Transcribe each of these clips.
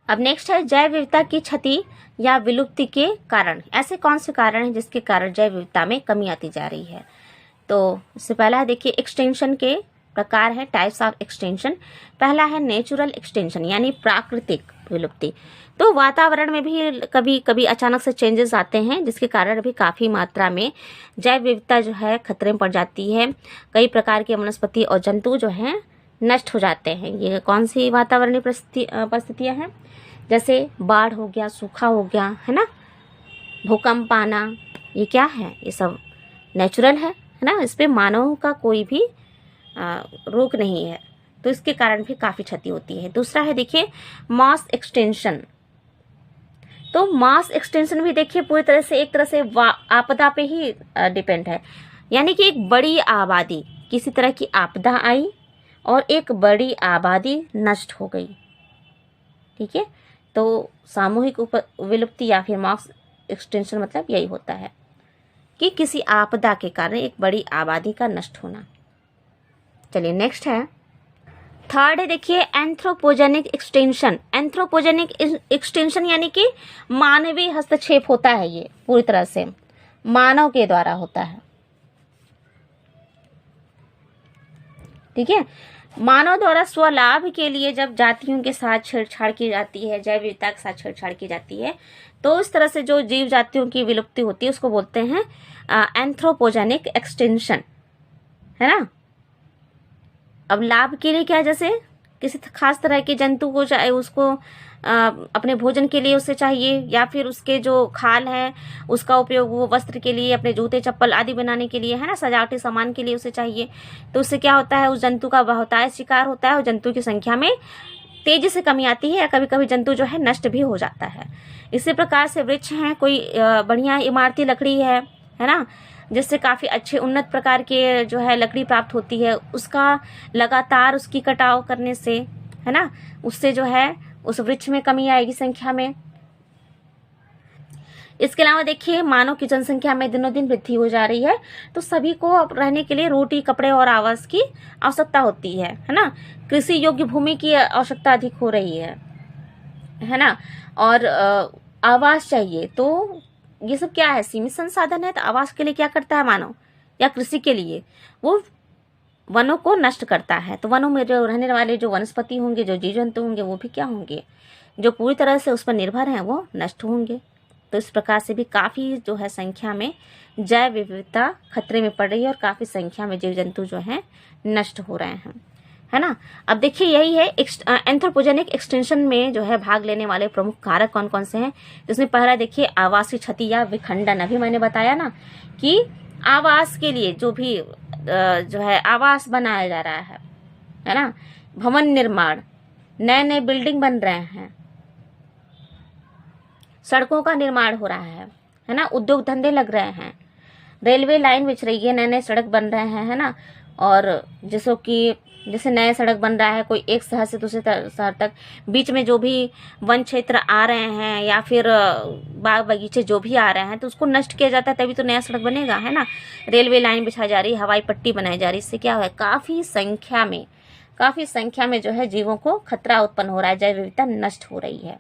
अब नेक्स्ट है जैव विविधता की क्षति या विलुप्ति के कारण। ऐसे कौन से कारण हैं जिसके कारण जैव विविधता में कमी आती जा रही है? तो इससे पहला है देखिए एक्सटेंशन के प्रकार है, टाइप्स ऑफ एक्सटेंशन। पहला है नेचुरल एक्सटेंशन यानी प्राकृतिक विलुप्ति। तो वातावरण में भी कभी कभी अचानक से चेंजेस आते हैं जिसके कारण भी काफ़ी मात्रा में जैव विविधता जो है खतरे में पड़ जाती है। कई प्रकार के वनस्पति और जंतु जो हैं नष्ट हो जाते हैं। ये कौन सी वातावरणीय परिस्थितियाँ हैं? जैसे बाढ़ हो गया, सूखा हो गया, है ना, भूकंप आना, ये क्या है? ये सब नेचुरल है ना, इस पे मानव का कोई भी रोक नहीं है, तो इसके कारण भी काफ़ी क्षति होती है। दूसरा है देखिए मास एक्सटेंशन। तो मास एक्सटेंशन भी देखिए पूरी तरह से एक तरह से आपदा पे ही डिपेंड है, यानी कि एक बड़ी आबादी, किसी तरह की आपदा आई और एक बड़ी आबादी नष्ट हो गई, ठीक है। तो सामूहिक विलुप्ति या फिर मास एक्सटेंशन मतलब यही होता है कि किसी आपदा के कारण एक बड़ी आबादी का नष्ट होना। चलिए नेक्स्ट है, थर्ड है देखिए एंथ्रोपोजेनिक एक्सटेंशन। एंथ्रोपोजेनिक एक्सटेंशन यानी कि मानवीय हस्तक्षेप होता है, ये पूरी तरह से मानव के द्वारा होता है, ठीक है। मानव द्वारा स्वलाभ के लिए जब जातियों के साथ छेड़छाड़ की जाती है, जैव विविधता के साथ छेड़छाड़ की जाती है, तो इस तरह से जो जीव जातियों की विलुप्ति होती है उसको बोलते हैं एंथ्रोपोजेनिक एक्सटेंशन, है ना। अब लाभ के लिए क्या, जैसे किसी खास तरह के जंतु को चाहे उसको अपने भोजन के लिए उसे चाहिए, या फिर उसके जो खाल है उसका उपयोग वो वस्त्र के लिए, अपने जूते चप्पल आदि बनाने के लिए, है ना, सजावटी सामान के लिए उसे चाहिए, तो उससे क्या होता है, उस जंतु का बहुतायत शिकार होता है और जंतु की संख्या में तेजी से कमी आती है, या कभी कभी जंतु जो है नष्ट भी हो जाता है। इसी प्रकार से वृक्ष हैं, कोई बढ़िया इमारती लकड़ी है ना, जिससे काफ़ी अच्छे उन्नत प्रकार के जो है लकड़ी प्राप्त होती है, उसका लगातार उसकी कटाव करने से, है ना, उससे जो है उस वृक्ष में कमी आएगी संख्या में। इसके अलावा देखिए मानव की जनसंख्या में दिनों दिन वृद्धि हो जा रही है, तो सभी को रहने के लिए रोटी, कपड़े और आवास की आवश्यकता होती है ना। कृषि योग्य भूमि की आवश्यकता अधिक हो रही है ना, और आवास चाहिए। तो ये सब क्या है, सीमित संसाधन है, तो आवास के लिए क्या करता है मानव, या कृषि के लिए वो वनों को नष्ट करता है। तो वनों में जो रहने वाले जो वनस्पति होंगे, जो जीव जंतु होंगे, वो भी क्या होंगे, जो पूरी तरह से उस पर निर्भर हैं, वो नष्ट होंगे। तो इस प्रकार से भी काफ़ी जो है संख्या में जैव विविधता खतरे में पड़ रही है और काफ़ी संख्या में जीव जंतु जो हैं नष्ट हो रहे हैं, है ना। अब देखिए यही है एंथ्रोपोजेनिक एक्सटेंशन में जो है भाग लेने वाले प्रमुख कारक कौन कौन से हैं। जिसमें पहला देखिए आवासीय क्षति या विखंडन। अभी मैंने बताया ना कि आवास के लिए जो भी जो है आवास बनाया जा रहा है ना, भवन निर्माण, नए नए बिल्डिंग बन रहे हैं, सड़कों का निर्माण हो रहा है ना, उद्योग धंधे लग रहे हैं, रेलवे लाइन बिछ रही है, नए नए सड़क बन रहे हैं, है ना। और जैसे नए सड़क बन रहा है कोई एक शहर से दूसरे शहर तक, बीच में जो भी वन क्षेत्र आ रहे हैं या फिर बाग बगीचे जो भी आ रहे हैं, तो उसको नष्ट किया जाता है, तभी तो नया सड़क बनेगा, है ना। रेलवे लाइन बिछाई जा रही, हवाई पट्टी बनाई जा रही, इससे क्या है काफ़ी संख्या में जो है जीवों को खतरा उत्पन्न हो रहा है, जैव विविधता नष्ट हो रही है।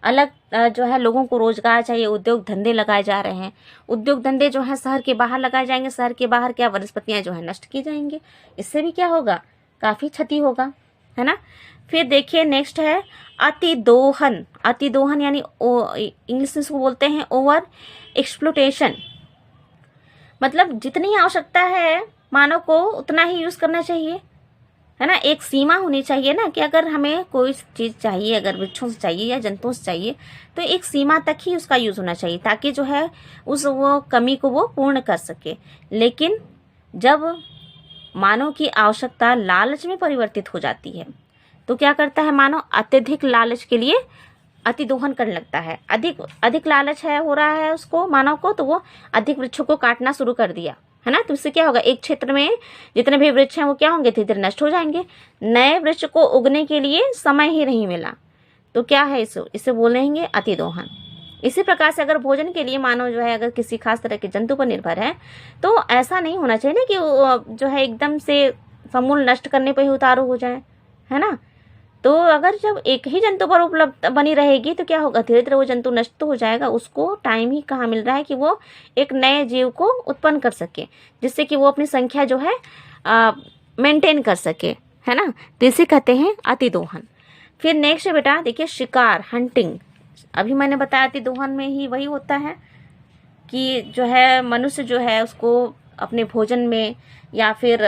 अलग जो है लोगों को रोजगार चाहिए, उद्योग धंधे लगाए जा रहे हैं, उद्योग धंधे जो है शहर के बाहर लगाए जाएंगे, शहर के बाहर क्या वनस्पतियां जो है नष्ट की जाएंगी, इससे भी क्या होगा, काफ़ी क्षति होगा, है ना। फिर देखिए नेक्स्ट है अतिदोहन। अतिदोहन यानी इंग्लिश में इसको बोलते हैं ओवर एक्सप्लोटेशन। मतलब जितनी आवश्यकता है मानव को उतना ही यूज़ करना चाहिए, है ना। एक सीमा होनी चाहिए ना, कि अगर हमें कोई चीज़ चाहिए, अगर वृक्षों से चाहिए या जंतुओं से चाहिए, तो एक सीमा तक ही उसका यूज़ होना चाहिए, ताकि जो है वो कमी को वो पूर्ण कर सके। लेकिन जब मानव की आवश्यकता लालच में परिवर्तित हो जाती है, तो क्या करता है मानव, अत्यधिक लालच के लिए अतिदोहन करने लगता है। अधिक लालच हो रहा है उसको, मानव को, तो वो अधिक वृक्षों को काटना शुरू कर दिया, है ना। तो इससे क्या होगा, एक क्षेत्र में जितने भी वृक्ष हैं वो क्या होंगे, धीरे धीरे नष्ट हो जाएंगे। नए वृक्ष को उगने के लिए समय ही नहीं मिला, तो क्या है इसे बोलेंगे अतिदोहन। इसी प्रकार से अगर भोजन के लिए मानव जो है अगर किसी खास तरह के जंतु पर निर्भर है, तो ऐसा नहीं होना चाहिए कि जो है एकदम से समूल नष्ट करने पर ही उतारू हो जाए, है ना। तो अगर जब एक ही जंतु पर उपलब्ध बनी रहेगी तो क्या होगा, धीरे धीरे वो जंतु नष्ट तो हो जाएगा। उसको टाइम ही कहाँ मिल रहा है कि वो एक नए जीव को उत्पन्न कर सके, जिससे कि वो अपनी संख्या जो है मेंटेन कर सके, है ना। तो इसे कहते हैं अतिदोहन। फिर नेक्स्ट है बेटा, देखिए शिकार, हंटिंग। अभी मैंने बताया अतिदोहन में ही वही होता है कि जो है मनुष्य जो है उसको अपने भोजन में या फिर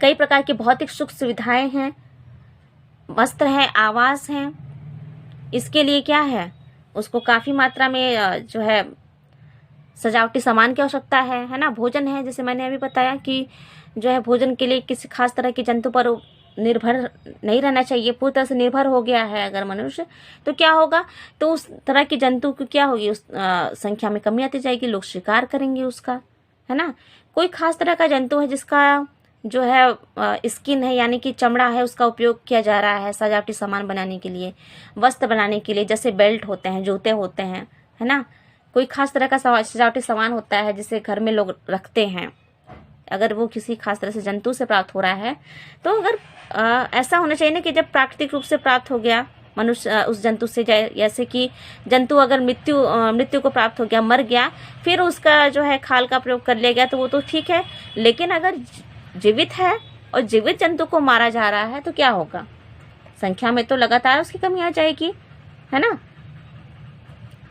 कई प्रकार की भौतिक सुख सुविधाएं हैं, वस्त्र है, आवास है, इसके लिए क्या है, उसको काफ़ी मात्रा में जो है सजावटी सामान की आवश्यकता है ना। भोजन है, जैसे मैंने अभी बताया कि जो है भोजन के लिए किसी खास तरह के जंतु पर निर्भर नहीं रहना चाहिए। पूरी तरह से निर्भर हो गया है अगर मनुष्य, तो क्या होगा, तो उस तरह के जंतु की क्या होगी, उस संख्या में कमी आती जाएगी, लोग शिकार करेंगे उसका, है ना। कोई खास तरह का जंतु है जिसका जो है स्किन है यानी कि चमड़ा है, उसका उपयोग किया जा रहा है सजावटी सामान बनाने के लिए, वस्त्र बनाने के लिए, जैसे बेल्ट होते हैं, जूते होते हैं, है ना। कोई खास तरह का सजावटी सामान होता है जिसे घर में लोग रखते हैं, अगर वो किसी खास तरह से जंतु से प्राप्त हो रहा है तो अगर ऐसा होना चाहिए ना कि जब प्राकृतिक रूप से प्राप्त हो गया मनुष्य उस जंतु से, जैसे कि जंतु अगर मृत्यु को प्राप्त हो गया, मर गया, फिर उसका जो है खाल का प्रयोग कर लिया गया तो वो तो ठीक है। लेकिन अगर जीवित है और जीवित जंतु को मारा जा रहा है तो क्या होगा, संख्या में तो लगातार उसकी कमी आ जाएगी, है ना।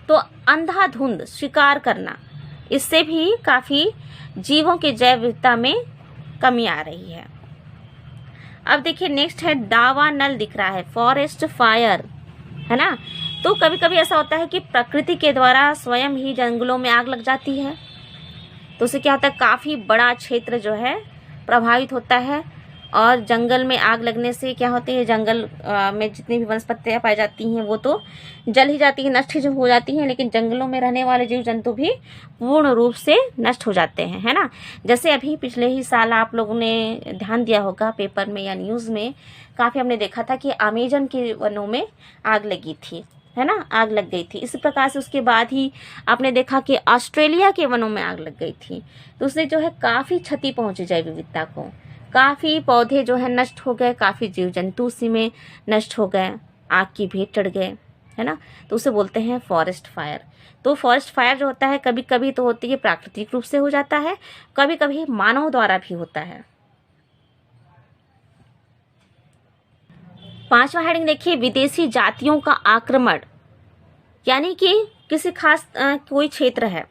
तो अंधाधुंध शिकार करना, इससे भी काफी जीवों की जैव विविधता में कमी आ रही है। अब देखिए नेक्स्ट है दावानल दिख रहा है, फॉरेस्ट फायर, है ना। तो कभी कभी ऐसा होता है कि प्रकृति के द्वारा स्वयं ही जंगलों में आग लग जाती है, तो उससे क्या होता है, काफी बड़ा क्षेत्र जो है प्रभावित होता है। और जंगल में आग लगने से क्या होती है, जंगल में जितनी भी वनस्पतियां पाई जाती हैं वो तो जल ही जाती हैं, नष्ट ही हो जाती हैं, लेकिन जंगलों में रहने वाले जीव जंतु भी पूर्ण रूप से नष्ट हो जाते हैं, है ना। जैसे अभी पिछले ही साल आप लोगों ने ध्यान दिया होगा पेपर में या न्यूज़ में, काफ़ी हमने देखा था कि अमेजन के वनों में आग लगी थी, है ना, आग लग गई थी। इसी प्रकार से उसके बाद ही आपने देखा कि ऑस्ट्रेलिया के वनों में आग लग गई थी, तो उससे जो है काफ़ी क्षति पहुंची जैव विविधता को, काफ़ी पौधे जो है नष्ट हो गए, काफ़ी जीव जंतु उसी में नष्ट हो गए, आग की भेंट चढ़ गए, है ना। तो उसे बोलते हैं फॉरेस्ट फायर। तो फॉरेस्ट फायर जो होता है कभी कभी तो होती है प्राकृतिक रूप से हो जाता है, कभी कभी मानव द्वारा भी होता है। 5वां हेडिंग देखिए, विदेशी जातियों का आक्रमण, यानी कि किसी खास कोई क्षेत्र है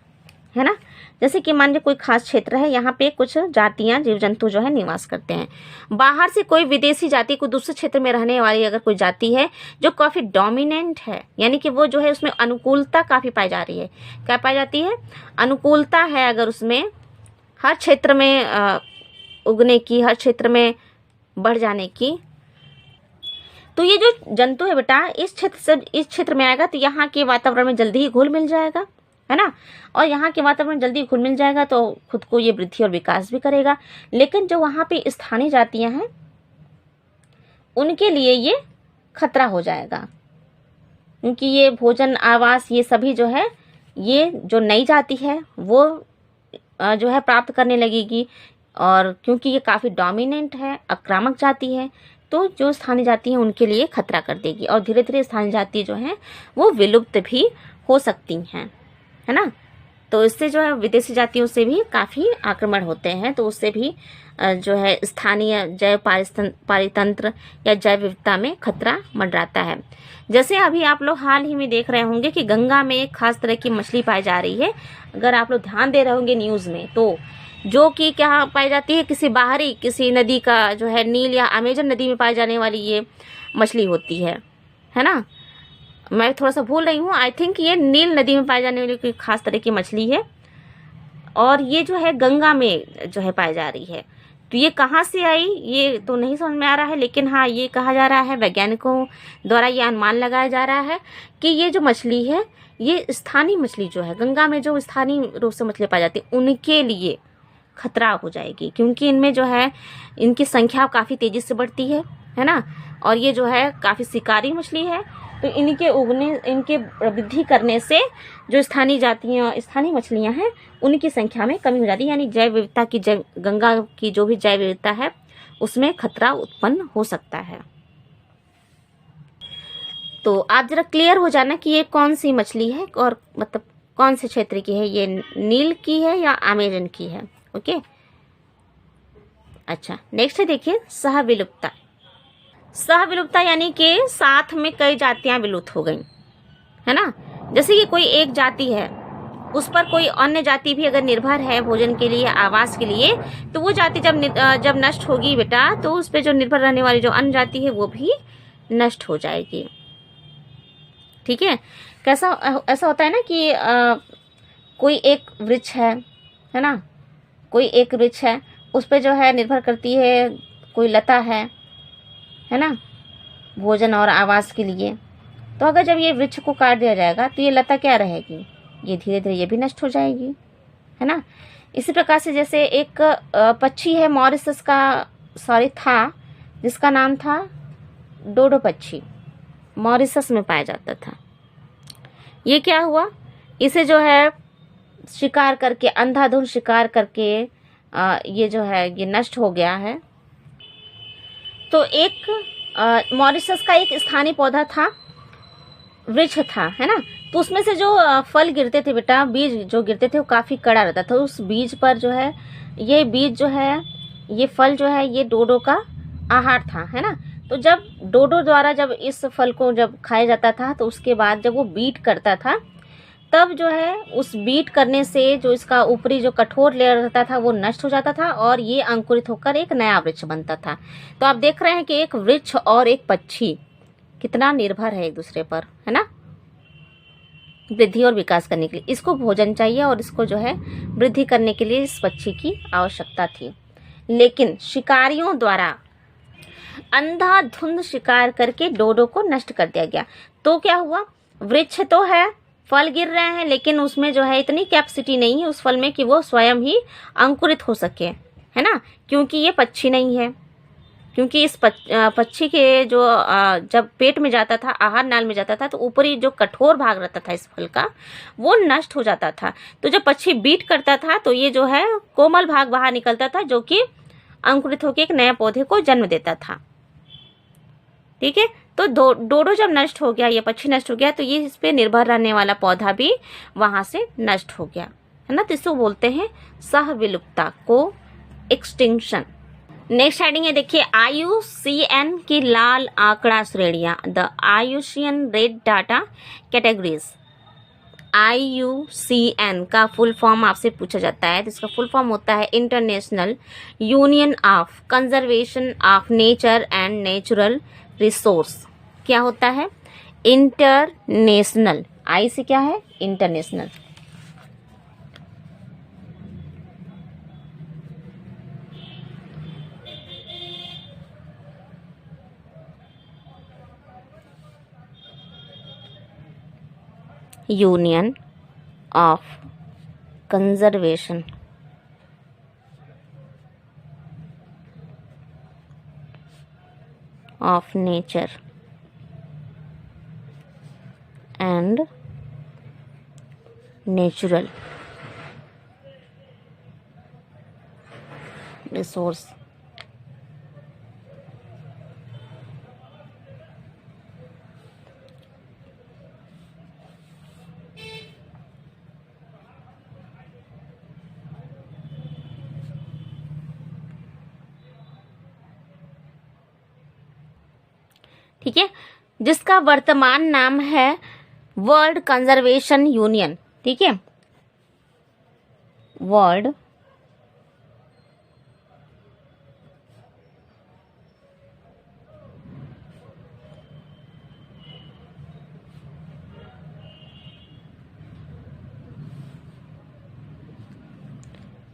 ना, जैसे कि मान लीजिए कोई खास क्षेत्र है, यहाँ पे कुछ जातियां जीव जंतु जो है निवास करते हैं। बाहर से कोई विदेशी जाति को दूसरे क्षेत्र में रहने वाली अगर कोई जाति है जो काफी डोमिनेंट है, यानी कि वो जो है उसमें अनुकूलता काफी पाई जा रही है, क्या पाई जाती है, अनुकूलता है अगर उसमें हर क्षेत्र में उगने की, हर क्षेत्र में बढ़ जाने की, तो ये जो जंतु है बेटा इस क्षेत्र से इस क्षेत्र में आएगा तो यहाँ के वातावरण में जल्दी ही घुल मिल जाएगा, है ना। और यहाँ के वातावरण जल्दी घुल मिल जाएगा तो खुद को ये वृद्धि और विकास भी करेगा। लेकिन जो वहाँ पे स्थानीय जातियाँ हैं उनके लिए ये खतरा हो जाएगा, क्योंकि ये भोजन, आवास, ये सभी जो है, ये जो नई जाति है वो जो है प्राप्त करने लगेगी। और क्योंकि ये काफ़ी डोमिनेंट है, आक्रामक जाति है, तो जो स्थानीय जाति है उनके लिए खतरा कर देगी और धीरे धीरे स्थानीय जाति जो है वो विलुप्त भी हो सकती हैं, है ना। तो इससे जो है विदेशी जातियों से भी काफ़ी आक्रमण होते हैं, तो उससे भी जो है स्थानीय जैव पारितंत्र या जैव विविधता में खतरा मंडराता है। जैसे अभी आप लोग हाल ही में देख रहे होंगे कि गंगा में एक खास तरह की मछली पाई जा रही है, अगर आप लोग ध्यान दे रहे होंगे न्यूज़ में, तो जो कि क्या पाई जाती है, किसी बाहरी किसी नदी का जो है, नील या अमेजन नदी में पाई जाने वाली ये मछली होती है ना। मैं थोड़ा सा भूल रही हूँ, आई थिंक ये नील नदी में पाई जाने वाली कोई खास तरह की मछली है और ये जो है गंगा में जो है पाई जा रही है। तो ये कहाँ से आई ये तो नहीं समझ में आ रहा है, लेकिन हाँ ये कहा जा रहा है, वैज्ञानिकों द्वारा ये अनुमान लगाया जा रहा है कि ये जो मछली है ये स्थानीय मछली जो है, गंगा में जो स्थानीय रूप से मछली पाई जाती है उनके लिए खतरा हो जाएगी, क्योंकि इनमें जो है इनकी संख्या काफ़ी तेज़ी से बढ़ती है ना। और ये जो है काफ़ी शिकारी मछली है, तो इनके वृद्धि करने से जो स्थानीय जातियाँ, स्थानीय मछलियाँ हैं उनकी संख्या में कमी हो जाती है, यानी जैव विविधता की, गंगा की जो भी जैव विविधता है उसमें खतरा उत्पन्न हो सकता है। तो आप जरा क्लियर हो जाना कि ये कौन सी मछली है और मतलब कौन से क्षेत्र की है, ये नील की है या अमेजन की है। ओके, अच्छा नेक्स्ट है देखिए सहविलुप्ता। सहविलुप्ता यानी कि साथ में कई जातियां विलुप्त हो गई, है ना। जैसे कि कोई एक जाति है, उस पर कोई अन्य जाति भी अगर निर्भर है भोजन के लिए, आवास के लिए, तो वो जाति जब नष्ट होगी बेटा, तो उस पर जो निर्भर रहने वाली जो अन्य जाति है वो भी नष्ट हो जाएगी। ठीक है, कैसा ऐसा होता है ना कि कोई एक वृक्ष है ना, कोई एक वृक्ष है, उस पे जो है निर्भर करती है कोई लता है ना, भोजन और आवास के लिए। तो अगर जब ये वृक्ष को काट दिया जाएगा तो ये लता क्या रहेगी, ये धीरे धीरे ये भी नष्ट हो जाएगी, है ना। इसी प्रकार से जैसे एक पक्षी है मॉरिशस का, था, जिसका नाम था डोडो पक्षी, मॉरिशस में पाया जाता था। ये क्या हुआ, इसे जो है शिकार करके, अंधाधुंध शिकार करके ये जो है ये नष्ट हो गया है। तो एक मॉरिशस का एक स्थानीय पौधा था, वृक्ष था, है ना। तो उसमें से जो फल गिरते थे बेटा, बीज जो गिरते थे वो काफी कड़ा रहता था। उस बीज पर जो है ये बीज जो है, ये फल जो है, ये डोडो का आहार था, है ना। तो जब डोडो द्वारा जब इस फल को जब खाया जाता था, तो उसके बाद जब वो बीट करता था, तब जो है उस बीट करने से जो इसका ऊपरी जो कठोर लेयर रहता था वो नष्ट हो जाता था और ये अंकुरित होकर एक नया वृक्ष बनता था। तो आप देख रहे हैं कि एक वृक्ष और एक पक्षी कितना निर्भर है एक दूसरे पर, है ना, वृद्धि और विकास करने के लिए। इसको भोजन चाहिए और इसको जो है वृद्धि करने के लिए इस पक्षी की आवश्यकता थी। लेकिन शिकारियों द्वारा अंधाधुंध शिकार करके डोडो को नष्ट कर दिया गया। तो क्या हुआ, वृक्ष तो है, फल गिर रहे हैं, लेकिन उसमें जो है इतनी कैपेसिटी नहीं है उस फल में कि वो स्वयं ही अंकुरित हो सके, है ना, क्योंकि ये पक्षी नहीं है। क्योंकि इस पक्षी के जो जब पेट में जाता था, आहार नाल में जाता था, तो ऊपरी जो कठोर भाग रहता था इस फल का वो नष्ट हो जाता था। तो जब पक्षी बीट करता था तो ये जो है कोमल भाग बाहर निकलता था, जो कि अंकुरित होकर एक नए पौधे को जन्म देता था। ठीक है, तो डोडो जब नष्ट हो गया, ये पक्षी नष्ट हो गया, तो ये इस पे निर्भर रहने वाला पौधा भी वहां से नष्ट हो गया, है ना। तो इसको बोलते हैं सहविलुप्तता को, एक्सटिंक्शन। नेक्स्ट हेडिंग है देखिए IUCN की लाल आंकड़ा श्रेणियां, the IUCN red data categories. IUCN का फुल फॉर्म आपसे पूछा जाता है, तो इसका फुल फॉर्म होता है international union of conservation of nature and natural resource. क्या होता है, इंटरनेशनल, आई से क्या है, international. Union of conservation of nature and natural resource. ठीक है, जिसका वर्तमान नाम है वर्ल्ड कंजर्वेशन यूनियन। ठीक है, वर्ल्ड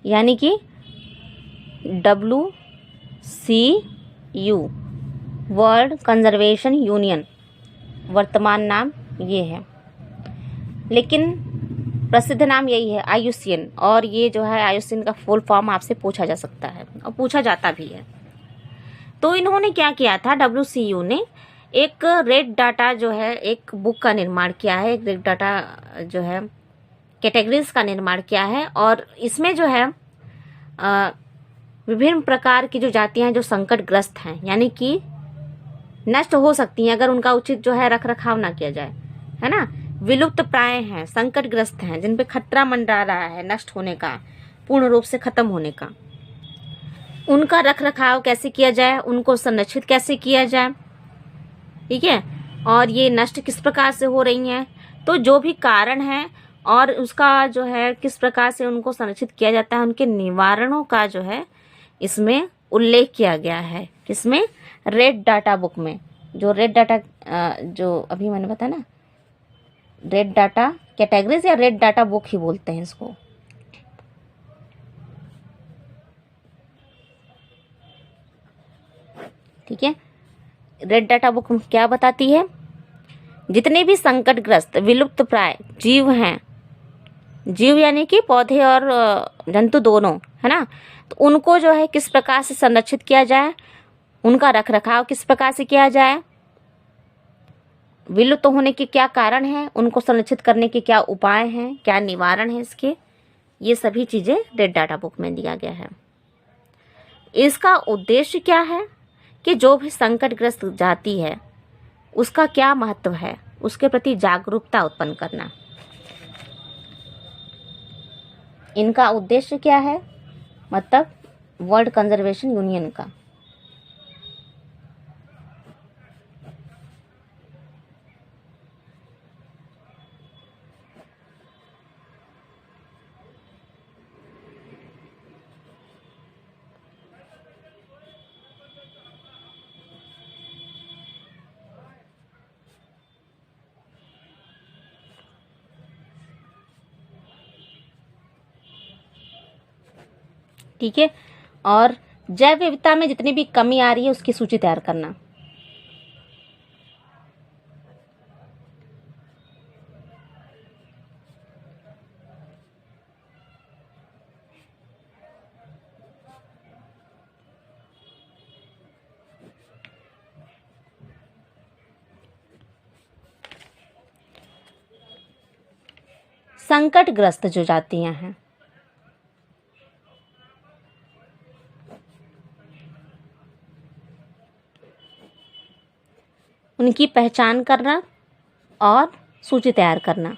यानी कि WCU, वर्ल्ड कंजर्वेशन यूनियन, वर्तमान नाम ये है, लेकिन प्रसिद्ध नाम यही है IUCN। और ये जो है IUCN का फुल फॉर्म आपसे पूछा जा सकता है और पूछा जाता भी है। तो इन्होंने क्या किया था, WCU ने एक रेड डाटा जो है एक बुक का निर्माण किया है, एक रेड डाटा जो है कैटेगरीज का निर्माण किया है। और इसमें जो है विभिन्न प्रकार की जो जातियां हैं जो संकटग्रस्त हैं, यानी कि नष्ट हो सकती हैं अगर उनका उचित जो है रख रखाव ना किया जाए, है ना। विलुप्त प्राय हैं, संकटग्रस्त हैं, जिन पे खतरा मंडरा रहा है नष्ट होने का, पूर्ण रूप से खत्म होने का, उनका रख रखाव कैसे किया जाए, उनको संरक्षित कैसे किया जाए, ठीक है। और ये नष्ट किस प्रकार से हो रही हैं, तो जो भी कारण है और उसका जो है किस प्रकार से उनको संरक्षित किया जाता है, उनके निवारणों का जो है इसमें उल्लेख किया गया है। किसमें? रेड डाटा बुक में। जो रेड डाटा जो अभी मैंने बताया ना, रेड डाटा कैटेगरीज या रेड डाटा बुक ही बोलते हैं इसको। ठीक है, रेड डाटा बुक क्या बताती है? जितने भी संकटग्रस्त विलुप्त प्राय जीव हैं, जीव यानी कि पौधे और जंतु दोनों, है ना, तो उनको जो है किस प्रकार से संरक्षित किया जाए, उनका रखरखाव किस प्रकार से किया जाए, विलुप्त होने के क्या कारण हैं, उनको संरक्षित करने के क्या उपाय हैं, क्या निवारण है इसके, ये सभी चीजें रेड डाटा बुक में दिया गया है। इसका उद्देश्य क्या है कि जो भी संकटग्रस्त जाति है उसका क्या महत्व है, उसके प्रति जागरूकता उत्पन्न करना। इनका उद्देश्य क्या है, मतलब वर्ल्ड कंजर्वेशन यूनियन का। ठीक है, और जैव विविधता में जितनी भी कमी आ रही है उसकी सूची तैयार करना। संकटग्रस्त जो जातियां हैं, उनकी पहचान करना और सूची तैयार करना।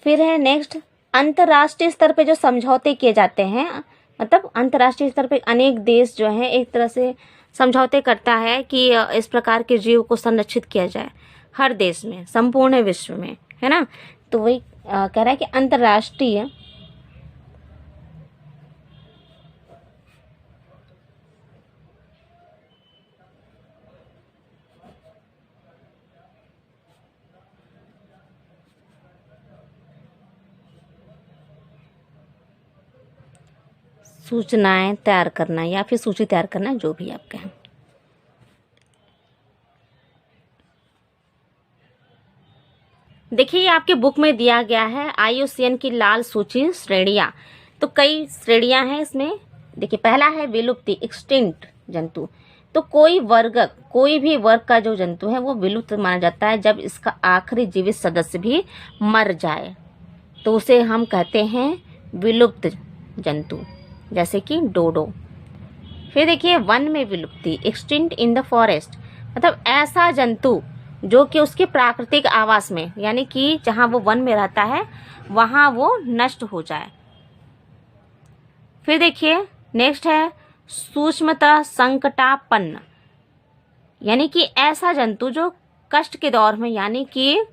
फिर है नेक्स्ट, अंतर्राष्ट्रीय स्तर पे जो समझौते किए जाते हैं, मतलब अंतर्राष्ट्रीय स्तर पे अनेक देश जो हैं एक तरह से समझौते करता है कि इस प्रकार के जीव को संरक्षित किया जाए हर देश में, संपूर्ण विश्व में, है ना। तो वही कह रहा है कि अंतर्राष्ट्रीय सूचनाएं तैयार करना या फिर सूची तैयार करना, जो भी आप कहें। देखिए आपके बुक में दिया गया है IUCN की लाल सूची श्रेणियां। तो कई श्रेणियां हैं इसमें। देखिए पहला है विलुप्ति, एक्सटिंक्ट जंतु। तो कोई भी वर्ग का जो जंतु है वो विलुप्त माना जाता है जब इसका आखिरी जीवित सदस्य भी मर जाए, तो उसे हम कहते हैं विलुप्त जंतु, जैसे कि डोडो। फिर देखिए वन में विलुप्ति, एक्सटिंक्ट इन द फॉरेस्ट, मतलब ऐसा जंतु जो कि उसके प्राकृतिक आवास में, यानी कि जहां वो वन में रहता है वहां वो नष्ट हो जाए। फिर देखिए नेक्स्ट है सूक्ष्मतः संकटापन्न, यानी कि ऐसा जंतु जो कष्ट के दौर में, यानी कि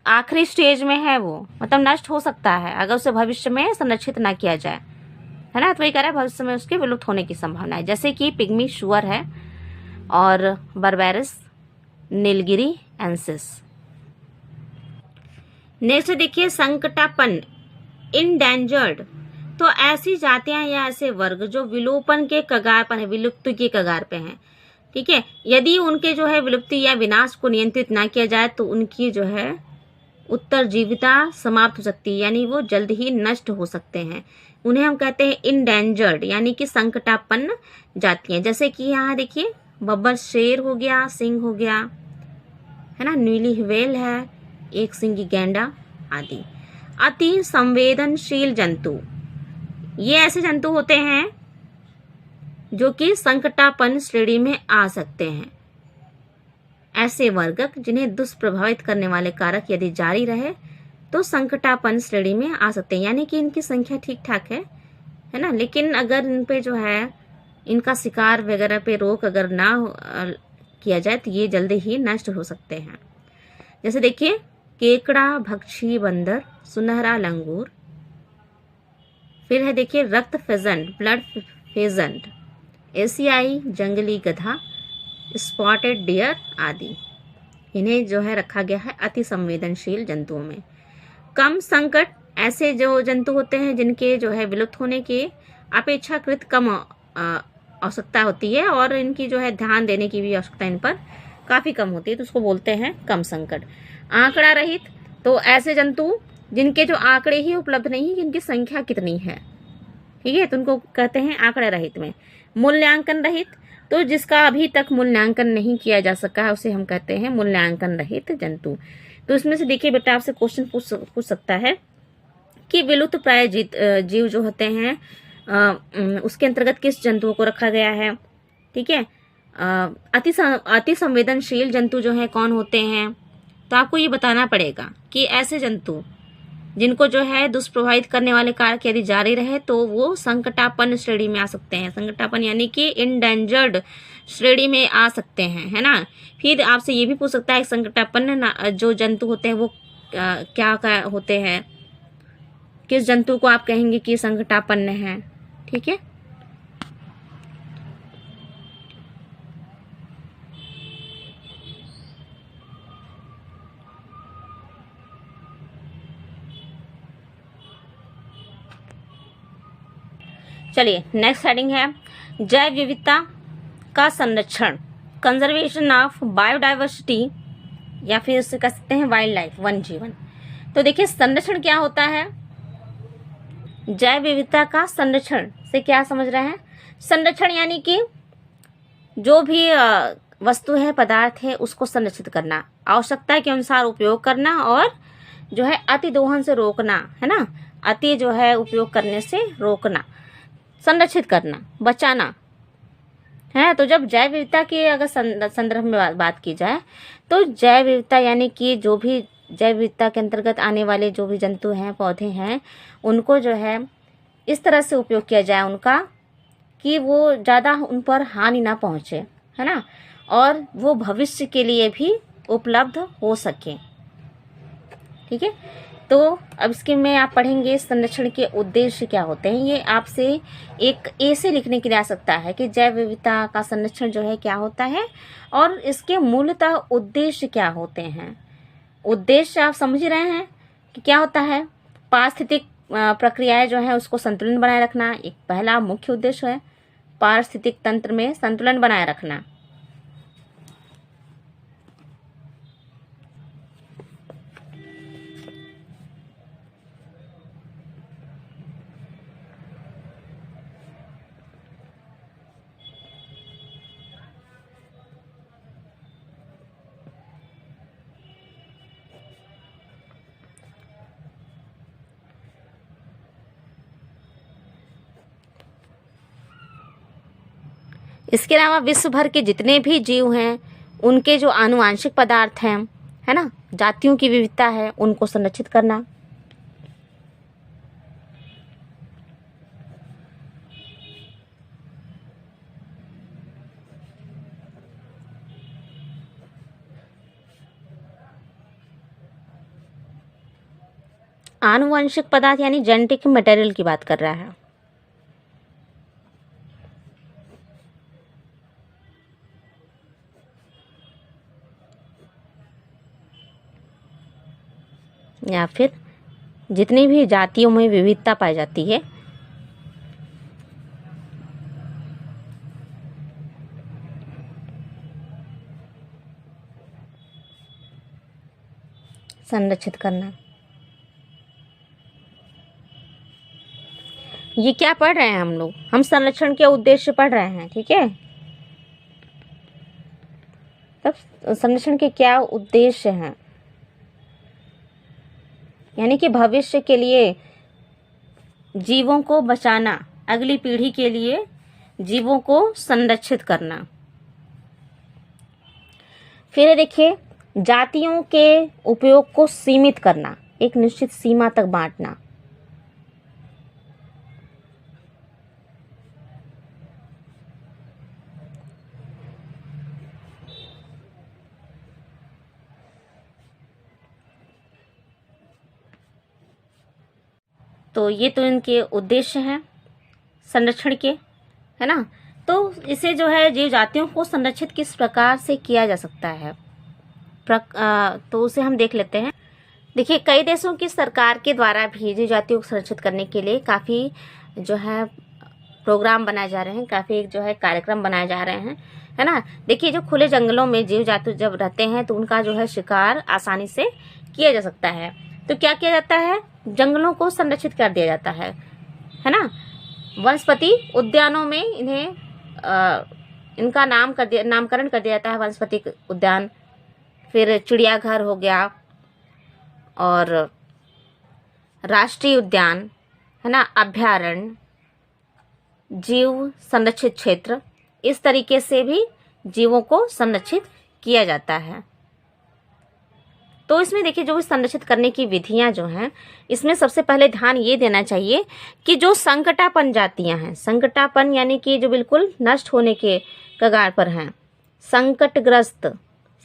आखिरी स्टेज में है वो, मतलब नष्ट हो सकता है अगर उसे भविष्य में संरक्षित ना किया जाए, है ना। तो वही कह रहा है भविष्य में उसके विलुप्त होने की संभावना है, जैसे कि पिग्मी शुअर है और बर्बेरस नीलगिरी एंसिस। नेक्स्ट देखिए संकटापन्न, इंडेंजर्ड, तो ऐसी जातियां या ऐसे वर्ग जो विलोपन के कगार पर है, विलुप्ति के कगार पे हैं, ठीक है। यदि उनके जो है विलुप्ति या विनाश को नियंत्रित ना किया जाए तो उनकी जो है उत्तरजीविता समाप्त हो सकती है, यानी वो जल्द ही नष्ट हो सकते हैं। उन्हें हम कहते हैं इंडेंजर्ड, यानी कि संकटापन्न जातियां। जैसे कि यहाँ देखिए बब्बर शेर हो गया, सिंह हो गया, है ना, नीली व्हेल है, एक सींगी गैंडा आदि। अति संवेदनशील जंतु, ये ऐसे जंतु होते हैं जो कि संकटापन्न श्रेणी में आ सकते हैं। ऐसे वर्गक जिन्हें दुष्प्रभावित करने वाले कारक यदि जारी रहे तो संकटापन्न श्रेणी में आ सकते हैं, यानी कि इनकी संख्या ठीक ठाक है ना, लेकिन अगर इन पे जो है इनका शिकार वगैरह पे रोक अगर ना किया जाए तो ये जल्दी ही नष्ट हो सकते हैं। जैसे देखिए, केकड़ा भक्षी बंदर, सुनहरा लंगूर, फिर है देखिए रक्त फेजेंट, ब्लड फेजेंट, एशियाई जंगली गधा, स्पॉटेड डियर आदि। इन्हें जो है रखा गया है अति संवेदनशील जंतुओं में। कम संकट, ऐसे जो जंतु होते हैं जिनके जो है विलुप्त होने की अपेक्षाकृत कम आवश्यकता होती है और इनकी जो है ध्यान देने की भी आवश्यकता इन पर काफी कम होती है, तो उसको बोलते हैं कम संकट। आंकड़ा रहित, तो ऐसे जंतु जिनके जो आंकड़े ही उपलब्ध नहीं है, जिनकी संख्या कितनी है, ठीक है, तो उनको कहते हैं आंकड़ा रहित में। मूल्यांकन रहित, तो जिसका अभी तक मूल्यांकन नहीं किया जा सका है उसे हम कहते हैं मूल्यांकन रहित जंतु। तो इसमें से देखिए बेटा आपसे क्वेश्चन पूछ सकता है कि विलुप्त प्राय जीव जो होते हैं उसके अंतर्गत किस जंतुओं को रखा गया है, ठीक है। अति संवेदनशील जंतु जो है कौन होते हैं, तो आपको ये बताना पड़ेगा कि ऐसे जंतु जिनको जो है दुष्प्रभावित करने वाले कारक यदि जारी रहे तो वो संकटापन्न श्रेणी में आ सकते हैं। संकटापन्न यानी कि इंडेंजर्ड श्रेणी में आ सकते हैं, है ना। फिर आपसे ये भी पूछ सकता है संकटापन्न जो जंतु होते हैं वो क्या होते हैं, किस जंतु को आप कहेंगे कि संकटापन्न है, ठीक है। चलिए नेक्स्ट हेडिंग है जैव विविधता का संरक्षण, कंजर्वेशन ऑफ बायोडाइवर्सिटी, या फिर इसे कह सकते हैं वाइल्ड लाइफ, वन जीवन। तो देखिए संरक्षण क्या होता है, जैव विविधता का संरक्षण से क्या समझ रहे हैं। संरक्षण यानी कि जो भी वस्तु है, पदार्थ है, उसको संरक्षित करना, आवश्यकता के अनुसार उपयोग करना और जो है अति दोहन से रोकना, है ना, अति जो है उपयोग करने से रोकना, संरक्षित करना, बचाना है। तो जब जैव विविधता के अगर संदर्भ में बात की जाए तो जैव विविधता यानी कि जो भी जैव विविधता के अंतर्गत आने वाले जो भी जंतु हैं, पौधे हैं, उनको जो है इस तरह से उपयोग किया जाए उनका कि वो ज़्यादा उन पर हानि ना पहुँचे, है ना, और वो भविष्य के लिए भी उपलब्ध हो सके, ठीक है। तो अब इसके में आप पढ़ेंगे संरक्षण के उद्देश्य क्या होते हैं। ये आपसे एक ऐसे लिखने के लिए आ सकता है कि जैव विविधता का संरक्षण जो है क्या होता है और इसके मूलतः उद्देश्य क्या होते हैं। उद्देश्य आप समझ ही रहे हैं कि क्या होता है, पारिस्थितिक प्रक्रियाएं जो है उसको संतुलन बनाए रखना एक पहला मुख्य उद्देश्य है। पारिस्थितिक तंत्र में संतुलन बनाए रखना, इसके अलावा विश्व भर के जितने भी जीव हैं उनके जो आनुवांशिक पदार्थ हैं, है ना, जातियों की विविधता है, उनको संरक्षित करना। आनुवंशिक पदार्थ यानी जेनेटिक मटेरियल की बात कर रहा है। या फिर जितनी भी जातियों में विविधता पाई जाती है, संरक्षित करना। ये क्या पढ़ रहे हैं हम लोग, हम संरक्षण के उद्देश्य पढ़ रहे हैं, ठीक है। तब संरक्षण के क्या उद्देश्य हैं, यानी कि भविष्य के लिए जीवों को बचाना, अगली पीढ़ी के लिए जीवों को संरक्षित करना। फिर देखिए, जातियों के उपयोग को सीमित करना, एक निश्चित सीमा तक बांटना। तो ये तो इनके उद्देश्य हैं संरक्षण के, है ना। तो इसे जो है जीव जातियों को संरक्षित किस प्रकार से किया जा सकता है, तो उसे हम देख लेते हैं। देखिए, कई देशों की सरकार के द्वारा भी जीव जातियों को संरक्षित करने के लिए काफ़ी जो है प्रोग्राम बनाए जा रहे हैं, काफ़ी जो है कार्यक्रम बनाए जा रहे हैं, है ना। देखिए, जो खुले जंगलों में जीव जंतु जब रहते हैं तो उनका जो है शिकार आसानी से किया जा सकता है। तो क्या किया जाता है, जंगलों को संरक्षित कर दिया जाता है ना। वनस्पति उद्यानों में इन्हें इनका नामकरण कर दिया जाता है, वनस्पति उद्यान। फिर चिड़ियाघर हो गया और राष्ट्रीय उद्यान, है ना, अभयारण्य, जीव संरक्षित क्षेत्र, इस तरीके से भी जीवों को संरक्षित किया जाता है। तो इसमें देखिए, जो संरक्षित करने की विधियां जो हैं, इसमें सबसे पहले ध्यान ये देना चाहिए कि जो संकटापन्न जातियां हैं, संकटापन्न यानी कि जो बिल्कुल नष्ट होने के कगार पर हैं, संकटग्रस्त,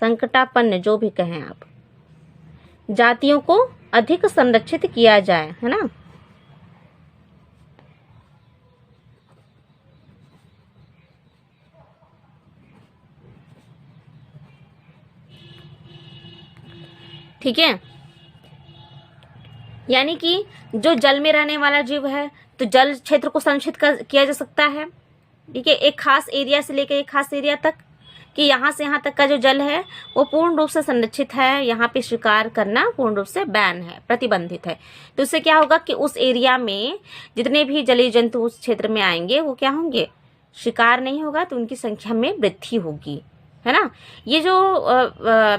संकटापन्न जो भी कहें आप, जातियों को अधिक संरक्षित किया जाए, है ना। ठीक है, यानी कि जो जल में रहने वाला जीव है तो जल क्षेत्र को संरक्षित किया जा सकता है। ठीक है, एक खास एरिया से लेकर एक खास एरिया तक, कि यहाँ से यहाँ तक का जो जल है वो पूर्ण रूप से संरक्षित है, यहाँ पे शिकार करना पूर्ण रूप से बैन है, प्रतिबंधित है। तो इससे क्या होगा कि उस एरिया में जितने भी जलीय जंतु उस क्षेत्र में आएंगे वो क्या होंगे, शिकार नहीं होगा, तो उनकी संख्या में वृद्धि होगी, है ना। ये जो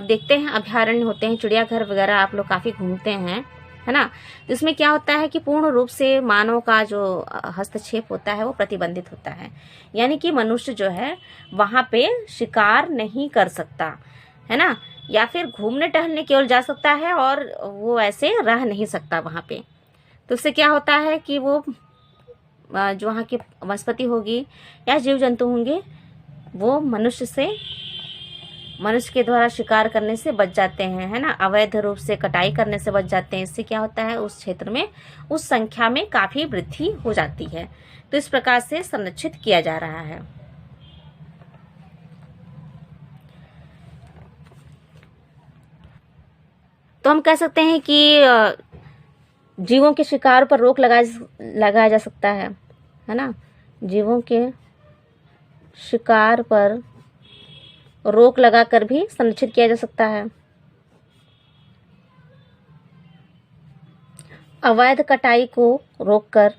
देखते हैं अभयारण्य होते हैं, चिड़ियाघर वगैरह आप लोग काफ़ी घूमते हैं, है ना। इसमें क्या होता है कि पूर्ण रूप से मानव का जो हस्तक्षेप होता है वो प्रतिबंधित होता है, यानी कि मनुष्य जो है वहाँ पे शिकार नहीं कर सकता, है ना, या फिर घूमने टहलने केवल जा सकता है और वो ऐसे रह नहीं सकता वहाँ पे। तो इससे क्या होता है कि वो जो वहाँ की वनस्पति होगी या जीव जंतु होंगे वो मनुष्य के द्वारा शिकार करने से बच जाते हैं, है ना, अवैध रूप से कटाई करने से बच जाते हैं। इससे क्या होता है, उस क्षेत्र में उस संख्या में काफी वृद्धि हो जाती है। तो इस प्रकार से संरक्षित किया जा रहा है। तो हम कह सकते हैं कि जीवों के शिकार पर रोक लगाया जा सकता है ना। जीवों के शिकार पर रोक लगाकर भी संरक्षित किया जा सकता है। अवैध कटाई को रोककर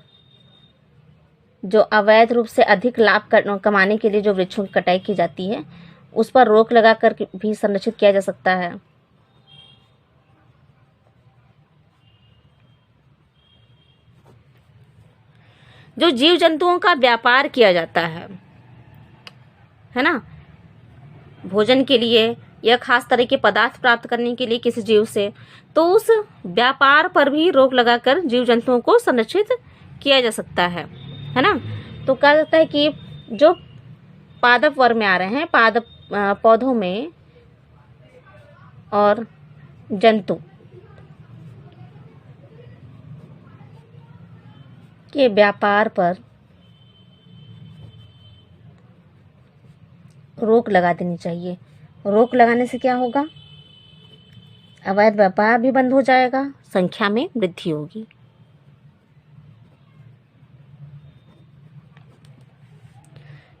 जो अवैध रूप से अधिक लाभ कमाने के लिए जो वृक्षों की कटाई की जाती है उस पर रोक लगाकर भी संरक्षित किया जा सकता है। जो जीव जंतुओं का व्यापार किया जाता है ना, भोजन के लिए या खास तरह के पदार्थ प्राप्त करने के लिए किसी जीव से, तो उस व्यापार पर भी रोक लगाकर जीव जंतुओं को संरक्षित किया जा सकता है ना। तो कहा जाता है कि जो पादप वर्ग में आ रहे हैं, पादप पौधों में और जंतु के व्यापार पर रोक लगा देनी चाहिए। रोक लगाने से क्या होगा, अवैध व्यापार भी बंद हो जाएगा, संख्या में वृद्धि होगी।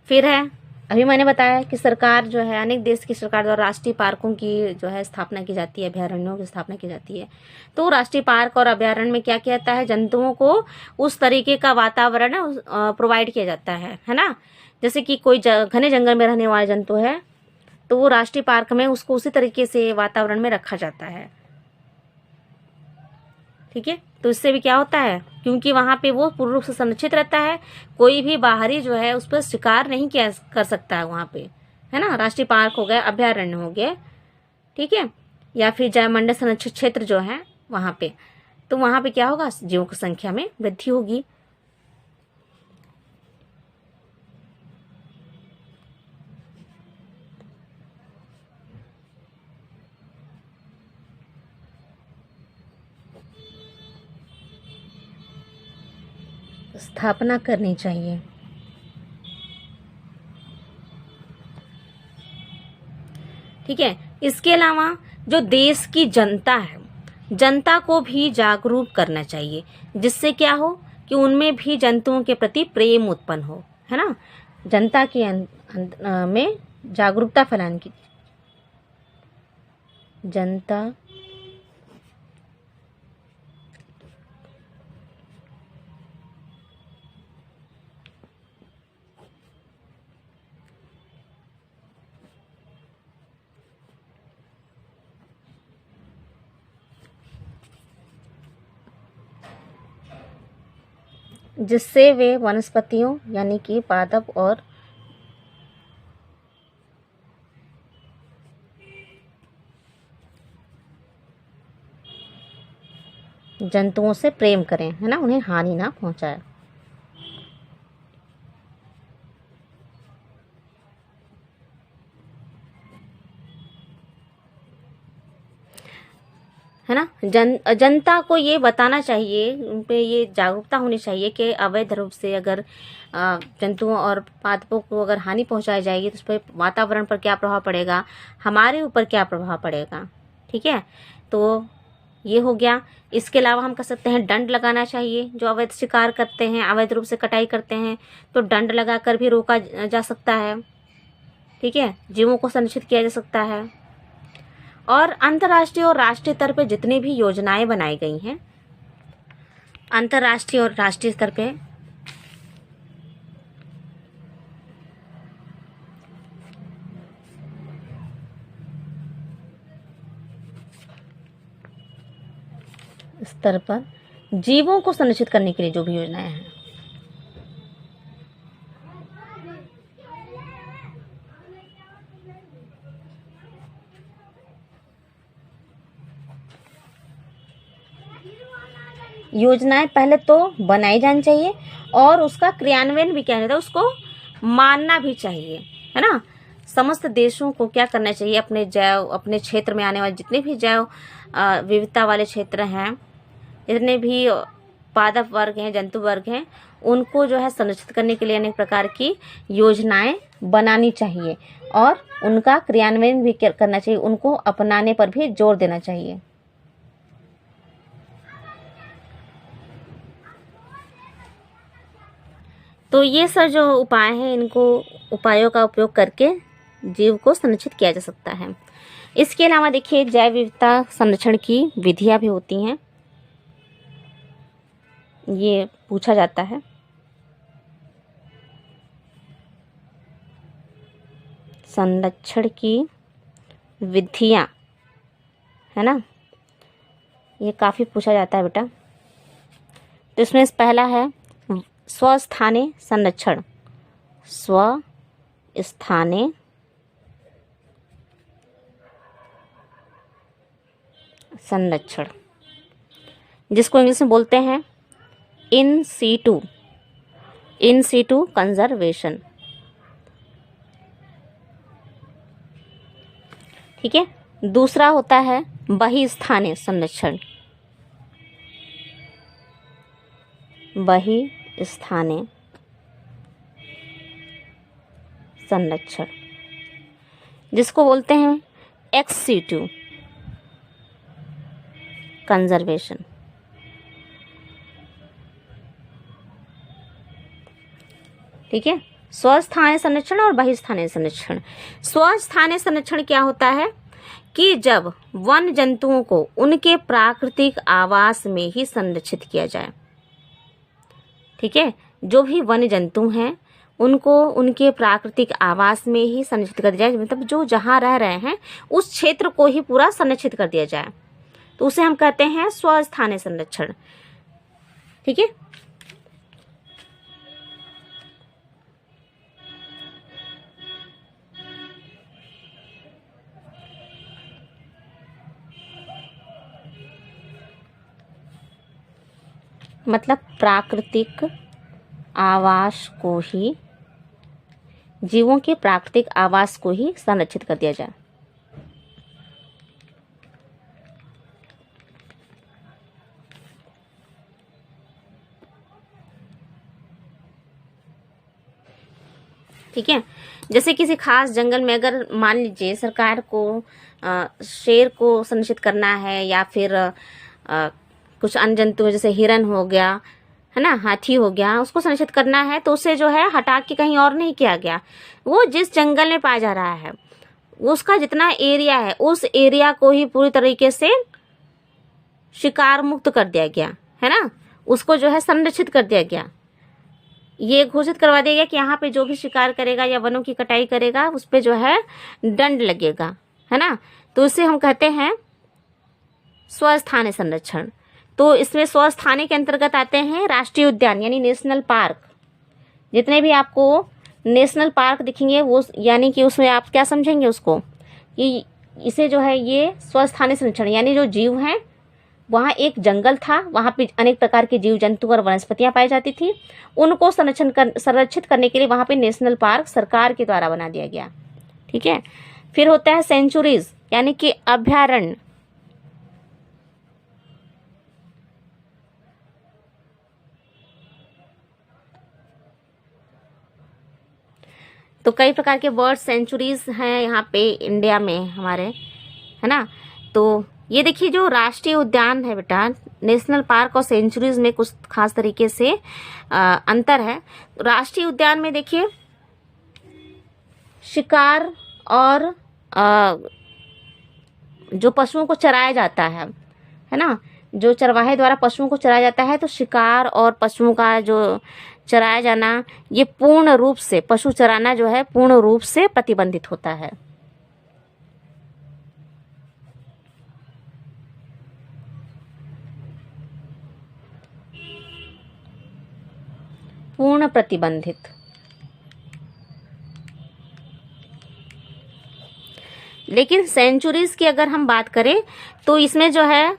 फिर है, अभी मैंने बताया कि सरकार जो है, अनेक देश की सरकार द्वारा राष्ट्रीय पार्कों की जो है स्थापना की जाती है, अभयारण्यों की स्थापना की जाती है। तो राष्ट्रीय पार्क और अभयारण्य में क्या किया जाता है, जंतुओं को उस तरीके का वातावरण प्रोवाइड किया जाता है ना। जैसे कि कोई घने जंगल में रहने वाला जंतु है तो वो राष्ट्रीय पार्क में उसको उसी तरीके से वातावरण में रखा जाता है। ठीक है। तो इससे भी क्या होता है, क्योंकि वहाँ पे वो पूर्ण रूप से संरक्षित रहता है, कोई भी बाहरी जो है उस पर शिकार नहीं किया कर सकता है वहाँ पे, है ना। राष्ट्रीय पार्क हो गया, अभयारण्य हो गया, ठीक है, या फिर जैवमंडल संरक्षित क्षेत्र जो है वहाँ पे, तो वहाँ पे क्या होगा, जीवों की संख्या में वृद्धि होगी। स्थापना करनी चाहिए। ठीक है। इसके अलावा जो देश की जनता है, जनता को भी जागरूक करना चाहिए, जिससे क्या हो कि उनमें भी जंतुओं के प्रति प्रेम उत्पन्न हो, है ना। जनता के में जागरूकता फैलाने की, जनता जिससे वे वनस्पतियों यानी कि पादप और जंतुओं से प्रेम करें, है ना, उन्हें हानि ना पहुंचाए। है ना। जनता को ये बताना चाहिए, उन पे ये जागरूकता होनी चाहिए कि अवैध रूप से अगर जंतुओं और पादपों को अगर हानि पहुंचाई जाएगी तो उस पर वातावरण पर क्या प्रभाव पड़ेगा, हमारे ऊपर क्या प्रभाव पड़ेगा। ठीक है, तो ये हो गया। इसके अलावा हम कर सकते हैं दंड लगाना चाहिए, जो अवैध शिकार करते हैं, अवैध रूप से कटाई करते हैं, तो दंड लगाकर भी रोका जा सकता है। ठीक है, जीवों को संरक्षित किया जा सकता है। और अंतर्राष्ट्रीय और राष्ट्रीय स्तर पे जितनी भी योजनाएं बनाई गई हैं, अंतर्राष्ट्रीय और राष्ट्रीय स्तर पे स्तर पर जीवों को संरक्षित करने के लिए जो भी योजनाएं हैं, योजनाएं पहले तो बनाई जानी चाहिए और उसका क्रियान्वयन भी क्या रहता है, उसको मानना भी चाहिए, है ना। समस्त देशों को क्या करना चाहिए, अपने क्षेत्र में आने वाले जितने भी जैव विविधता वाले क्षेत्र हैं, जितने भी पादप वर्ग हैं, जंतु वर्ग हैं, उनको जो है संरक्षित करने के लिए अनेक प्रकार की योजनाएं बनानी चाहिए और उनका क्रियान्वयन भी करना चाहिए, उनको अपनाने पर भी जोर देना चाहिए। तो ये सब जो उपाय हैं, इनको उपायों का उपयोग करके जीव को संरक्षित किया जा सकता है। इसके अलावा देखिए, जैव विविधता संरक्षण की विधियां भी होती हैं, ये पूछा जाता है। संरक्षण की विधियां, है ना, ये काफ़ी पूछा जाता है बेटा। तो इसमें पहला है स्वस्थाने संरक्षण, स्वस्थाने संरक्षण, जिसको इंग्लिश में बोलते हैं इन सीटू कंजर्वेशन। ठीक है। दूसरा होता है बहिस्थानीय संरक्षण, बहिस्थानीय संरक्षण, जिसको बोलते हैं एक्स सीटू कंजर्वेशन। ठीक है, स्वस्थानीय संरक्षण और बहिस्थानीय संरक्षण। स्वस्थानीय संरक्षण क्या होता है कि जब वन जंतुओं को उनके प्राकृतिक आवास में ही संरक्षित किया जाए। ठीक है, जो भी वन जंतु हैं उनको उनके प्राकृतिक आवास में ही संरक्षित कर दिया जाए, मतलब जो जहाँ रह रहे हैं उस क्षेत्र को ही पूरा संरक्षित कर दिया जाए। तो उसे हम कहते हैं स्वस्थानीय संरक्षण। ठीक है। मतलब प्राकृतिक आवास को ही, जीवों के प्राकृतिक आवास को ही संरक्षित कर दिया जाए। ठीक है। जैसे किसी खास जंगल में अगर मान लीजिए सरकार को शेर को संरक्षित करना है, या फिर कुछ अन्य जंतु जैसे हिरन हो गया, है ना, हाथी हो गया, उसको संरक्षित करना है, तो उसे जो है हटा के कहीं और नहीं किया गया। वो जिस जंगल में पाया जा रहा है उसका जितना एरिया है उस एरिया को ही पूरी तरीके से शिकार मुक्त कर दिया गया, है ना, उसको जो है संरक्षित कर दिया गया। ये घोषित करवा दिया गया कि यहाँ पे जो भी शिकार करेगा या वनों की कटाई करेगा उस पे जो है दंड लगेगा, है ना। तो इसे हम कहते हैं स्वस्थानीय संरक्षण। तो इसमें स्वस्थानीय के अंतर्गत आते हैं राष्ट्रीय उद्यान यानी नेशनल पार्क। जितने भी आपको नेशनल पार्क दिखेंगे वो यानी कि उसमें आप क्या समझेंगे उसको कि इसे जो है ये स्वस्थानीय संरक्षण यानी जो जीव हैं, वहाँ एक जंगल था, वहाँ पे अनेक प्रकार के जीव जंतु और वनस्पतियाँ पाई जाती थी, उनको संरक्षित करने के लिए वहाँ पे नेशनल पार्क सरकार के द्वारा बना दिया गया। ठीक है। फिर होता है सेंचुरीज यानी कि अभयारण्य। तो कई प्रकार के बर्ड सेंचुरीज हैं यहाँ पे इंडिया में हमारे, है ना। तो ये देखिए जो राष्ट्रीय उद्यान है बेटा, नेशनल पार्क और सेंचुरीज में कुछ खास तरीके से अंतर है। राष्ट्रीय उद्यान में देखिए शिकार और जो पशुओं को चराया जाता है ना, जो चरवाहे द्वारा पशुओं को चराया जाता है, तो शिकार और पशुओं का जो चराया जाना ये पूर्ण रूप से, पशु चराना जो है पूर्ण रूप से प्रतिबंधित होता है। पूर्ण प्रतिबंधित। लेकिन सेंचुरीज की अगर हम बात करें तो इसमें जो है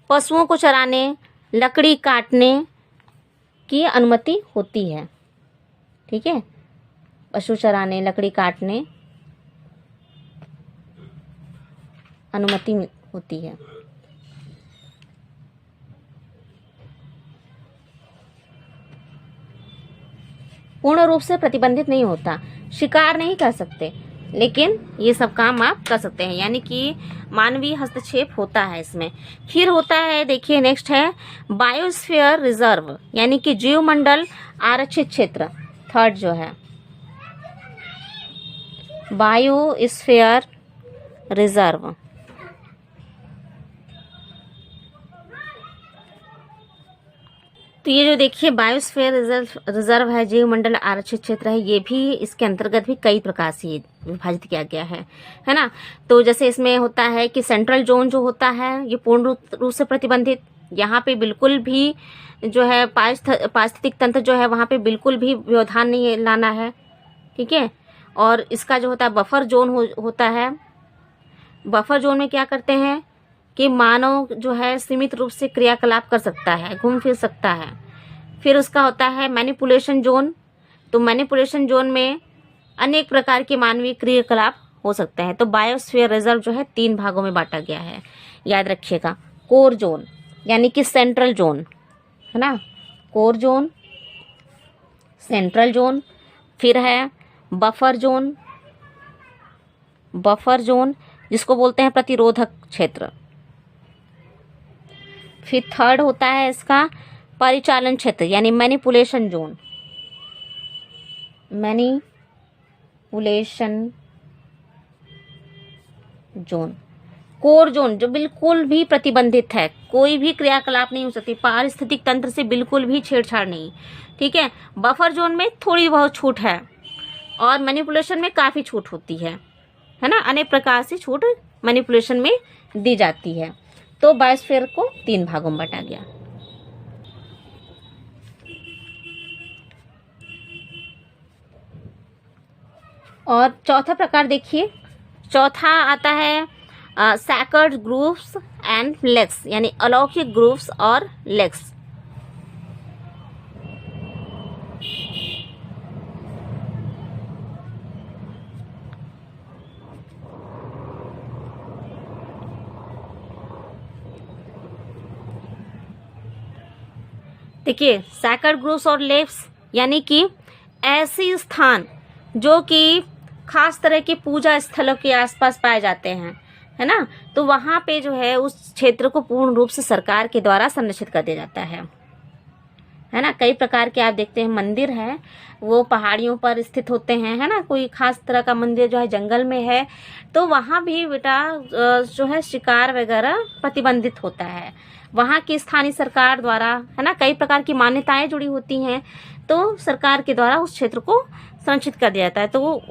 पशुओं को चराने, लकड़ी काटने की अनुमति होती है। ठीक है। पशु चराने, लकड़ी काटने अनुमति होती है। पूर्ण रूप से प्रतिबंधित नहीं होता, शिकार नहीं कर सकते, लेकिन ये सब काम आप कर सकते हैं, यानी कि मानवीय हस्तक्षेप होता है इसमें। फिर होता है, देखिए नेक्स्ट है बायोस्फीयर रिजर्व यानी कि जीवमंडल आरक्षित क्षेत्र। थर्ड जो है बायोस्फीयर रिजर्व। तो ये जो देखिए बायोस्फीयर रिजर्व है, जीवमंडल आरक्षित क्षेत्र है, ये भी इसके अंतर्गत भी कई प्रकार से विभाजित किया गया है ना। तो जैसे इसमें होता है कि सेंट्रल जोन जो होता है ये पूर्ण रूप से प्रतिबंधित, यहाँ पे बिल्कुल भी जो है पारिस्थितिक तंत्र जो है वहाँ पे बिल्कुल भी व्यवधान नहीं लाना है। ठीक है। और इसका जो होता है बफर जोन होता है। बफर जोन में क्या करते हैं कि मानव जो है सीमित रूप से क्रियाकलाप कर सकता है, घूम फिर सकता है। फिर उसका होता है मैनिपुलेशन जोन। तो मैनिपुलेशन जोन में अनेक प्रकार के मानवीय क्रियाकलाप हो सकते हैं। तो बायोस्फीयर रिजर्व जो है 3 भागों में बांटा गया है, याद रखिएगा। कोर जोन यानी कि सेंट्रल जोन, है ना, कोर जोन, सेंट्रल जोन। फिर है बफर जोन, बफर जोन जिसको बोलते हैं प्रतिरोधक क्षेत्र। फिर थर्ड होता है इसका परिचालन क्षेत्र यानी manipulation zone, manipulation zone. Core zone जो बिल्कुल भी प्रतिबंधित है, कोई भी क्रियाकलाप नहीं हो सकती, पारिस्थितिक तंत्र से बिल्कुल भी छेड़छाड़ नहीं। ठीक है। बफर जोन में थोड़ी बहुत छूट है और मैनिपुलेशन में काफ़ी छूट होती है ना, अनेक प्रकार से छूट मैनिपुलेशन में दी जाती है। तो बायोस्फीयर को 3 भागों में बांटा गया। और चौथा प्रकार देखिए, चौथा आता है सैकर्ड ग्रुप्स एंड लेक्स, यानी अलौकिक ग्रुप्स और लेक्स। देखिए सैकर्ड ग्रुप्स और लेक्स यानी कि ऐसी स्थान जो कि खास तरह के पूजा स्थलों के आसपास पाए जाते हैं, है ना, तो वहाँ पे जो है उस क्षेत्र को पूर्ण रूप से सरकार के द्वारा संरक्षित कर दिया जाता है ना। कई प्रकार के आप देखते हैं मंदिर हैं, वो पहाड़ियों पर स्थित होते हैं, है ना, कोई खास तरह का मंदिर जो है जंगल में है, तो वहाँ भी बेटा जो है शिकार वगैरह प्रतिबंधित होता है। वहाँ की स्थानीय सरकार द्वारा, है ना, कई प्रकार की मान्यताएं जुड़ी होती हैं, तो सरकार के द्वारा उस क्षेत्र को संरक्षित कर दिया जाता है। तो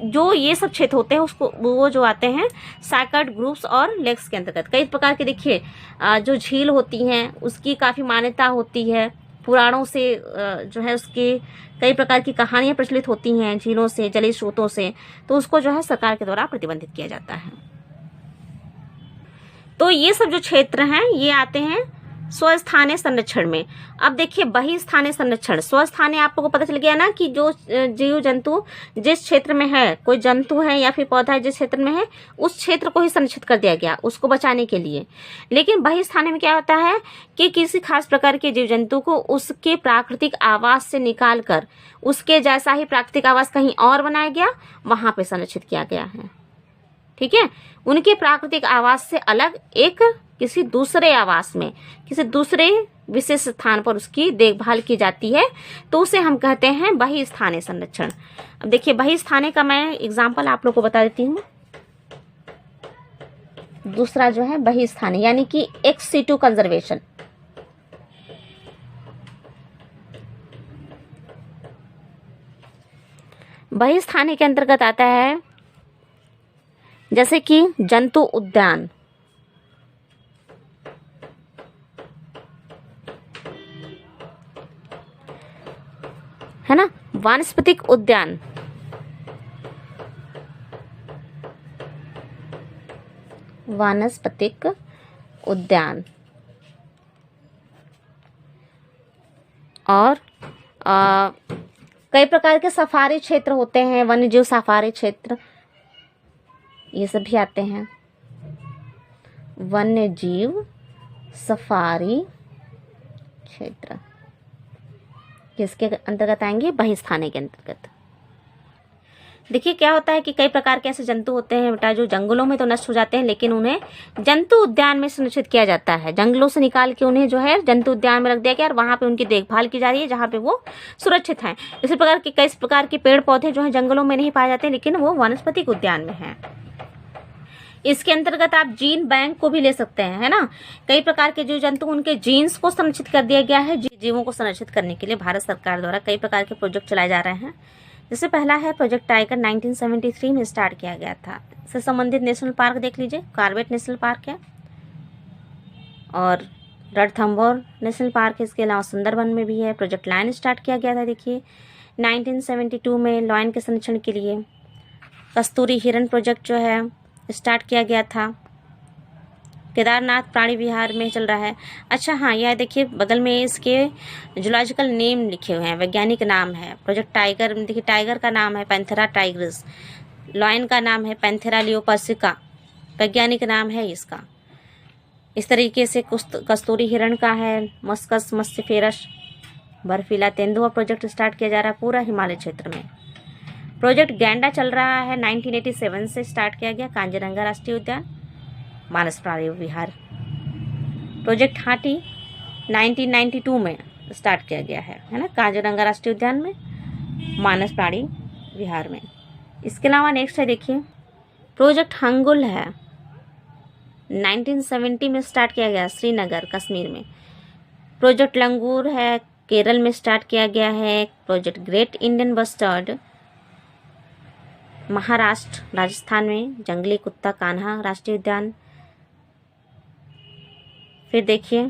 जो ये सब क्षेत्र होते हैं उसको वो जो आते हैं सैकर्ड ग्रुप्स और लेक्स के अंतर्गत। कई प्रकार के देखिए जो झील होती हैं उसकी काफ़ी मान्यता होती है, पुराणों से जो है उसकी कई प्रकार की कहानियां प्रचलित होती हैं झीलों से, जलीय स्रोतों से, तो उसको जो है सरकार के द्वारा प्रतिबंधित किया जाता है। तो ये सब जो क्षेत्र हैं ये आते हैं स्वस्थानीय संरक्षण में। अब देखिए बहिस्थानीय संरक्षण। स्वस्थानीय आप लोगों को पता चल गया ना कि जो जीव जंतु जिस क्षेत्र में है, कोई जंतु है या फिर पौधा है जिस क्षेत्र में है, उस क्षेत्र को ही संरक्षित कर दिया गया उसको बचाने के लिए। लेकिन बहिस्थानीय में क्या होता है कि किसी खास प्रकार के जीव जंतु को उसके प्राकृतिक आवास से निकाल कर उसके जैसा ही प्राकृतिक आवास कहीं और बनाया गया, वहां पे संरक्षित किया गया है। ठीक है, उनके प्राकृतिक आवास से अलग एक किसी दूसरे आवास में, किसी दूसरे विशेष स्थान पर उसकी देखभाल की जाती है, तो उसे हम कहते हैं बहिस्थानीय संरक्षण। अब देखिए बहिस्थानीय का मैं एग्जाम्पल आप लोग को बता देती हूँ। दूसरा जो है बहिस्थानीय यानी कि एक्स सिटू कंजर्वेशन। बहिस्थानीय के अंतर्गत आता है जैसे कि जंतु उद्यान, है ना, वानस्पतिक उद्यान, वानस्पतिक उद्यान और कई प्रकार के सफारी क्षेत्र होते हैं, वन्यजीव सफारी क्षेत्र, ये सब भी आते हैं। वन्यजीव सफारी क्षेत्र किसके अंतर्गत आएंगे? बहिस्थानीय के अंतर्गत। देखिए क्या होता है कि कई प्रकार के ऐसे जंतु होते हैं बेटा जो जंगलों में तो नष्ट हो जाते हैं, लेकिन उन्हें जंतु उद्यान में संरक्षित किया जाता है। जंगलों से निकाल के उन्हें जो है जंतु उद्यान में रख दिया गया और वहां पे उनकी देखभाल की जा रही है, जहां पे वो सुरक्षित हैं। इसी प्रकार के कई प्रकार के पेड़ पौधे जो है जंगलों में नहीं पाए जाते, लेकिन वो वनस्पतिक उद्यान में है। इसके अंतर्गत आप जीन बैंक को भी ले सकते हैं, है ना। कई प्रकार के जीव जंतु उनके जीन्स को संरक्षित कर दिया गया है। जीवों को संरक्षित करने के लिए भारत सरकार द्वारा कई प्रकार के प्रोजेक्ट चलाए जा रहे हैं। जैसे पहला है प्रोजेक्ट टाइगर, 1973 में स्टार्ट किया गया था। इससे संबंधित नेशनल पार्क देख लीजिए, कॉर्बेट नेशनल पार्क है और रणथंभौर नेशनल पार्क है। इसके अलावा सुंदरबन में भी है। प्रोजेक्ट लायन स्टार्ट किया गया था देखिए 1972 में लायन के संरक्षण के लिए। कस्तूरी हिरण प्रोजेक्ट जो है स्टार्ट किया गया था। केदारनाथ प्राणी विहार में चल रहा है। अच्छा हाँ, यह देखिए बगल में इसके जूलॉजिकल नेम लिखे हुए हैं, वैज्ञानिक नाम है। प्रोजेक्ट टाइगर, देखिए टाइगर का नाम है पैंथेरा टाइग्रिस, लायन का नाम है पैंथेरा लियोपर्सिका, वैज्ञानिक नाम है इसका। इस तरीके से कस्तूरी हिरण का है मस्कस मस्टिफेरस, बर्फीला तेंदुआ प्रोजेक्ट स्टार्ट किया जा रहा है पूरा हिमालय क्षेत्र में। प्रोजेक्ट गैंडा चल रहा है, 1987 से स्टार्ट किया गया, कांजीरंगा राष्ट्रीय उद्यान, मानस प्राणी विहार। प्रोजेक्ट हाथी 1992 में स्टार्ट किया गया है ना, कांजीरंगा राष्ट्रीय उद्यान में, मानस प्राणी विहार में। इसके अलावा नेक्स्ट है देखिए प्रोजेक्ट हंगुल है, 1970 में स्टार्ट किया गया श्रीनगर कश्मीर में। प्रोजेक्ट लंगूर है, केरल में स्टार्ट किया गया है। Project great Indian bustard Maharashtra Rajasthan में, जंगली कुत्ता कान्हा राष्ट्रीय उद्यान। फिर देखिए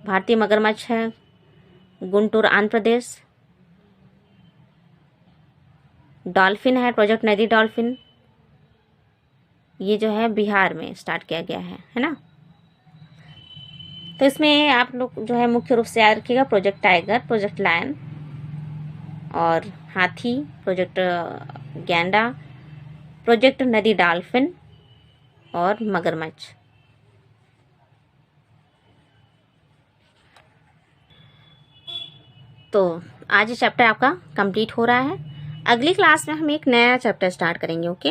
भारतीय मगरमच्छ है गुंटूर आंध्र प्रदेश। डॉल्फिन है प्रोजेक्ट नदी डॉल्फिन, ये जो है बिहार में स्टार्ट किया गया है ना। तो इसमें आप लोग जो है मुख्य रूप से याद रखिएगा प्रोजेक्ट टाइगर, प्रोजेक्ट लायन और हाथी, प्रोजेक्ट गैंडा, प्रोजेक्ट नदी डॉल्फिन और मगरमच्छ। तो आज ये चैप्टर आपका कंप्लीट हो रहा है। अगली क्लास में हम एक नया चैप्टर स्टार्ट करेंगे। ओके।